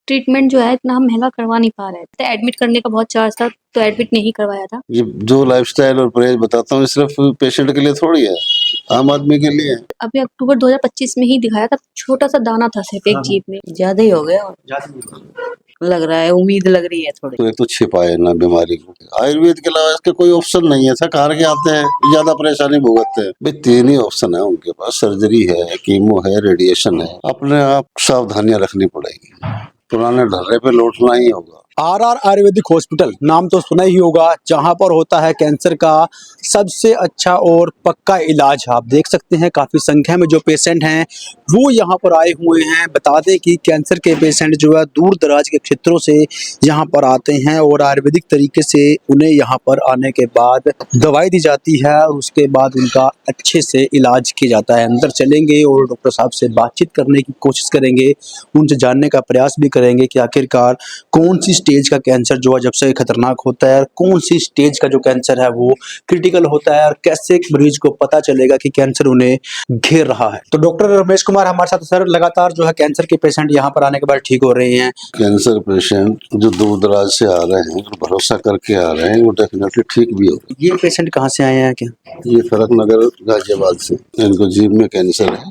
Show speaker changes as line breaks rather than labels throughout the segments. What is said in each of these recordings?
Treatment जो है इतना हम महँगा करवा नहीं पा रहे थे। एडमिट करने का बहुत चार्ज था, तो एडमिट नहीं करवाया था।
ये जो लाइफस्टाइल और परहेज बताता हूँ सिर्फ पेशेंट के लिए थोड़ी है, आम आदमी के लिए है।
अभी अक्टूबर 2025 में ही दिखाया था, छोटा-सा दाना था सिर्फ एक जीभ में।
ज्यादा ही हो गया, लग रहा है, उम्मीद लग रही है थोड़ी।
तो एक तो छिपाए ना बीमारी को, आयुर्वेद के अलावा इसके कोई ऑप्शन नहीं है। थक के आते हैं, ज्यादा परेशानी भुगतते हैं। भाई 3 ही ऑप्शन है उनके पास, सर्जरी है, कीमो है, रेडिएशन है। अपने आप सावधानियां रखनी पड़ेगी, पुराने ढर्रे पे लौटना ही होगा।
आरआर आयुर्वेदिक हॉस्पिटल नाम तो सुना ही होगा, जहां पर होता है कैंसर का सबसे अच्छा और पक्का इलाज। आप देख सकते हैं काफ़ी संख्या में जो पेशेंट हैं वो यहां पर आए हुए हैं। बता दें कि कैंसर के पेशेंट जो है दूर दराज के क्षेत्रों से यहां पर आते हैं और आयुर्वेदिक तरीके से उन्हें यहां पर आने के बाद दवाई दी जाती है और उसके बाद उनका अच्छे से इलाज किया जाता है। अंदर चलेंगे और डॉक्टर साहब से बातचीत करने की कोशिश करेंगे, उनसे जानने का प्रयास भी करेंगे कि आखिरकार कौन सी स्टेज का कैंसर जो है जब से खतरनाक होता है और कौन सी स्टेज का जो कैंसर है वो क्रिटिकल होता है और कैसे एक मरीज को पता चलेगा कि कैंसर उन्हें घेर रहा है। तो डॉक्टर रमेश कुमार हमारे साथ सर, लगातार जो है कैंसर के पेशेंट यहाँ पर आने के बाद ठीक हो रहे हैं।
कैंसर पेशेंट जो दूर दराज से आ रहे हैं, भरोसा करके आ रहे हैं, वो डेफिनेटली ठीक भी हो।
ये पेशेंट कहाँ से आए हैं क्या?
ये फरक नगर गाजियाबाद से, इनको जीभ में कैंसर है,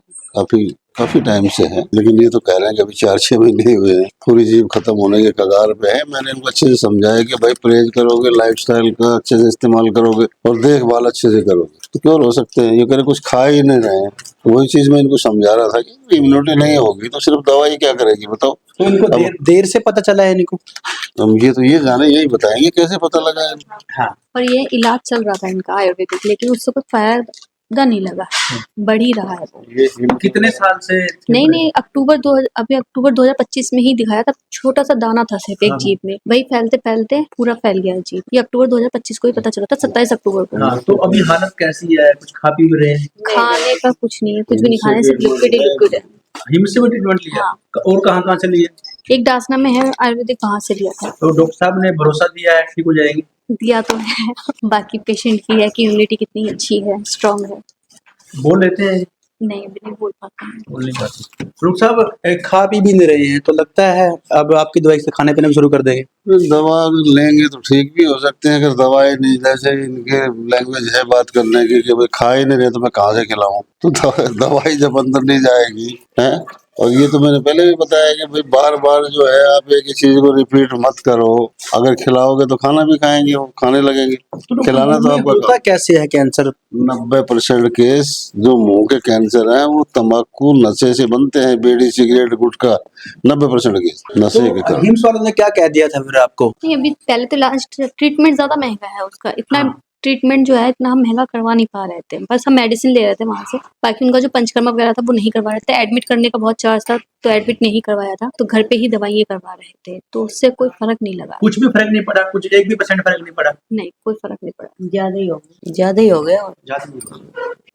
काफी टाइम से है, लेकिन ये तो कह रहे हैं कि अभी 4-6 महीने हुए हैं, पूरी जीभ खत्म होने के कगार पे है। मैंने इनको अच्छे से समझाया कि भाई परहेज करोगे, लाइफस्टाइल का अच्छे से इस्तेमाल करोगे और देखभाल अच्छे से करोगे तो क्योर हो सकते हैं। ये कह रहे कुछ खा ही नहीं रहे हैं, वही चीज मैं इनको समझा रहा था कि इम्यूनिटी नहीं होगी तो सिर्फ दवाई क्या करेगी बताओ।
तो इनको देर से पता चला है इनको?
हम ये जाने, यही बताएंगे कैसे पता लगा है।
हाँ।
और ये इलाज चल रहा था इनका आयुर्वेदिक, लेकिन उससे कोई फायदा नहीं लगा, बढ़ ही रहा है वो।
ये कितने साल से?
नहीं, अभी अक्टूबर 2025 में ही दिखाया था, छोटा-सा दाना था सिर्फ एक जीभ में। वही फैलते पूरा फैल गया जीभ। ये अक्टूबर 2025 को ही पता चला था, 27 अक्टूबर को।
हाँ, तो अभी हालत कैसी है? कुछ खा पी भी रहे हैं?
खाने का कुछ नहीं है, कुछ भी नहीं खाने, सिर्फ लिक्विड ही लिक्विड है।
हिम्स से ट्रीटमेंट लिया?
हाँ।
और कहाँ से लिए?
एक दासना में है आयुर्वेदिक, वहाँ से लिया था।
तो डॉक्टर साहब ने भरोसा दिया है ठीक हो जाएंगे?
दिया तो है, बाकी पेशेंट की है कि इम्यूनिटी कितनी अच्छी है, स्ट्रांग है।
बोल लेते हैं?
नहीं, अभी नहीं बोल पाते हैं।
बोल नहीं पाते। डॉक्टर साहब खा पी भी नहीं रहे हैं तो लगता है अब आपकी दवाई से खाने पीने में शुरू कर देंगे?
दवा लेंगे तो ठीक भी हो सकते हैं, अगर दवाई नहीं, जैसे इनके लैंग्वेज है बात करने की कि भाई खा ही नहीं रहे तो मैं कहाँ से खिलाऊं, तो दवाई जब अंदर नहीं जाएगी है। और ये तो मैंने पहले भी बताया कि भाई बार बार जो है आप एक ही चीज को रिपीट मत करो, अगर खिलाओगे तो खाना भी खाएंगे, वो खाने लगेंगे।
तो
खिलाना तो आपका
होता कैसे है कैंसर?
90% केस जो मुंह के कैंसर है वो तंबाकू नशे से बनते हैं, बीड़ी सिगरेट गुटखा, 90% केस नशे के कारण।
हिम्स वालों ने क्या कह दिया था फिर आपको?
नहीं, अभी पहले तो लास्ट ट्रीटमेंट ज्यादा महंगा है उसका, इतना ट्रीटमेंट जो है इतना हम महंगा करवा नहीं पा रहे थे। बस हम मेडिसिन ले रहे थे वहां से, बाकी उनका जो पंचकर्मा वगैरह था वो नहीं करवा रहे थे। एडमिट करने का बहुत चार्ज था, तो एडमिट नहीं करवाया था, तो घर पे ही दवाइयाँ करवा रहे थे, तो उससे कोई फर्क नहीं लगा।
कुछ भी फर्क नहीं पड़ा? कुछ 1% फर्क नहीं पड़ा?
नहीं, कोई फर्क नहीं पड़ा।
ज्यादा ही हो गया,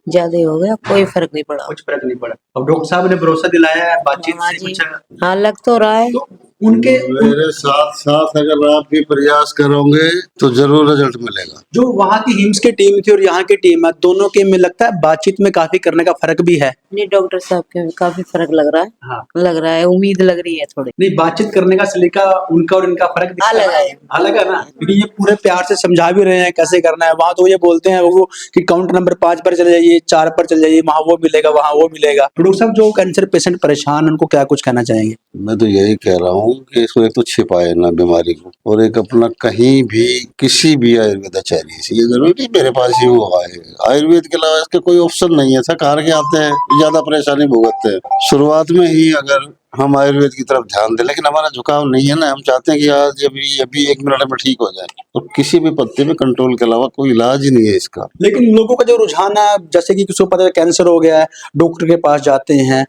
ज्यादा ही हो गया, कोई फर्क नहीं पड़ा।
कुछ फर्क नहीं पड़ा। अब डॉक्टर साहब ने भरोसा दिलाया है, बातचीत से कुछ?
हाँ, लग तो रहा है।
तो उनके
मेरे साथ अगर आप भी प्रयास करोगे तो जरूर रिजल्ट मिलेगा।
जो वहाँ की हिम्स की टीम थी और यहाँ की टीम है, दोनों के में लगता है बातचीत में काफी करने का फर्क भी है।
नहीं, डॉक्टर साहब के काफी फर्क लग रहा है।
हाँ।
लग रहा है, उम्मीद लग रही है थोड़ी।
नहीं, बातचीत करने का सलीका उनका और इनका फर्क अलग है ना, क्योंकि ये पूरे प्यार से समझा भी रहे हैं कैसे करना है। वहाँ तो ये बोलते हैं वो कि काउंटर नंबर 5 पर चले जाइए, 4 पर चले जाइए, वहाँ वो मिलेगा, वहाँ वो मिलेगा। डॉक्टर साहब जो कैंसर पेशेंट परेशान, उनको क्या कुछ कहना चाहेंगे?
मैं तो यही कह रहा हूँ कि इसको एक तो छिपाए ना बीमारी को, और एक अपना कहीं भी किसी भी आयुर्वेदाचार्य से, ये जरूरी नहीं मेरे पास ही हुआ है, आयुर्वेद के अलावा इसके कोई ऑप्शन नहीं है। थक के आते हैं, ज्यादा परेशानी भुगतते हैं। शुरुआत में ही अगर हम आयुर्वेद की तरफ ध्यान दें, लेकिन हमारा झुकाव नहीं है ना, हम चाहते हैं कि आज अभी 1 मिनट में ठीक हो जाए, और किसी भी पत्ते में कंट्रोल के अलावा कोई इलाज ही नहीं है इसका।
लेकिन लोगों का जो रुझान है, जैसे कि किसी को पता है कैंसर हो गया है, डॉक्टर के पास जाते हैं,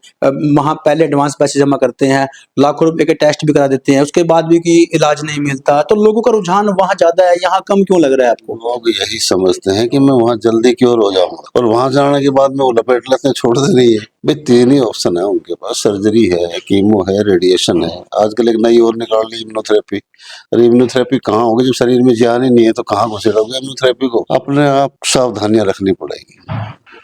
वहां पहले एडवांस पैसे जमा करते हैं, लाखों रुपए के टेस्ट भी करा देते हैं, उसके बाद भी कि इलाज नहीं मिलता, तो लोगों का रुझान वहां ज्यादा है, यहाँ कम क्यों लग रहा है आपको?
लोग यही समझते हैं कि मैं वहाँ जल्दी क्यों हो जाऊंगा, और वहां जाने के बाद में वो लपेट लेते हैं, छोड़ते नहीं है। भाई 3 ही ऑप्शन है उनके पास, सर्जरी है, कीमो है, रेडिएशन है। आजकल एक नई और निकाल ली इम्यूनोथेरेपी। अरे इम्यूनोथेरेपी कहाँ होगी जब शरीर में जान ही नहीं है, तो कहाँ घुसेड़ोगे इम्यूनोथेरेपी को। अपने आप सावधानियां रखनी पड़ेगी।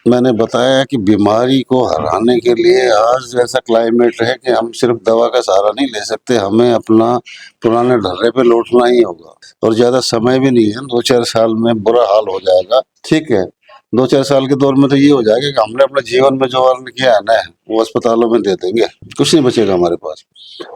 मैंने बताया कि बीमारी को हराने के लिए आज ऐसा क्लाइमेट है कि हम सिर्फ दवा का सहारा नहीं ले सकते, हमें अपना पुराने ढर्रे पे लौटना ही होगा। और ज्यादा समय भी नहीं है, 2-4 साल में बुरा हाल हो जाएगा। ठीक है, 2-4 साल के दौर में तो ये हो जाएगा कि हमने अपने जीवन में जो अर्न किया है ना, वो अस्पतालों में दे देंगे, कुछ नहीं बचेगा हमारे पास।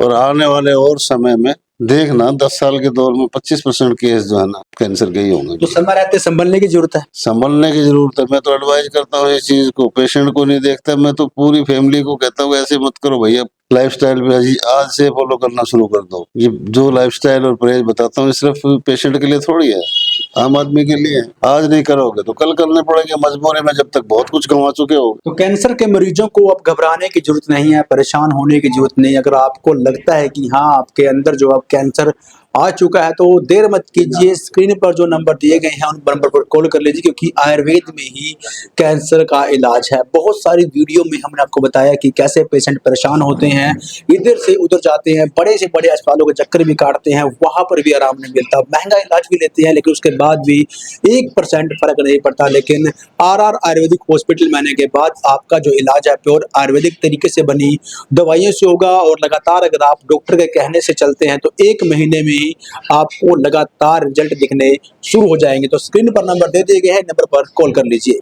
और आने वाले और समय में देखना 10 साल के दौर में 25% केस जो है ना कैंसर के ही होंगे।
तो समय रहते संभलने की जरूरत है।
संभलने की जरूरत है। मैं तो एडवाइज करता हूँ इस चीज को, पेशेंट को नहीं देखता, मैं तो पूरी फैमिली को कहता हूँ ऐसे मत करो भैया, लाइफस्टाइल भी आज से फॉलो करना शुरू कर दो। ये जो लाइफस्टाइल और परहेज बताता हूँ सिर्फ पेशेंट के लिए थोड़ी है, आम आदमी के लिए। आज नहीं करोगे तो कल करने पड़ेंगे मजबूरी में, जब तक बहुत कुछ गंवा चुके हो।
तो कैंसर के मरीजों को अब घबराने की जरूरत नहीं है, परेशान होने की जरूरत नहीं। अगर आपको लगता है कि हाँ आपके अंदर जो अब कैंसर आ चुका है तो देर मत कीजिए, स्क्रीन पर जो नंबर दिए गए हैं उन नंबर पर कॉल कर लीजिए, क्योंकि आयुर्वेद में ही कैंसर का इलाज है। बहुत सारी वीडियो में हमने आपको बताया कि कैसे पेशेंट परेशान होते हैं, इधर से उधर जाते हैं, बड़े से बड़े अस्पतालों के चक्कर भी काटते हैं, वहां पर भी आराम नहीं मिलता, महंगा इलाज भी लेते हैं, लेकिन उसके बाद भी 1% फर्क नहीं पड़ता। लेकिन आरआर आयुर्वेदिक हॉस्पिटल में आने के बाद आपका जो इलाज है प्योर आयुर्वेदिक तरीके से बनी दवाइयों से होगा। और लगातार अगर आप डॉक्टर के कहने से चलते हैं तो 1 महीने में आपको लगातार रिजल्ट दिखने शुरू हो जाएंगे। तो स्क्रीन पर नंबर दे दिए गए हैं, नंबर पर कॉल कर लीजिए।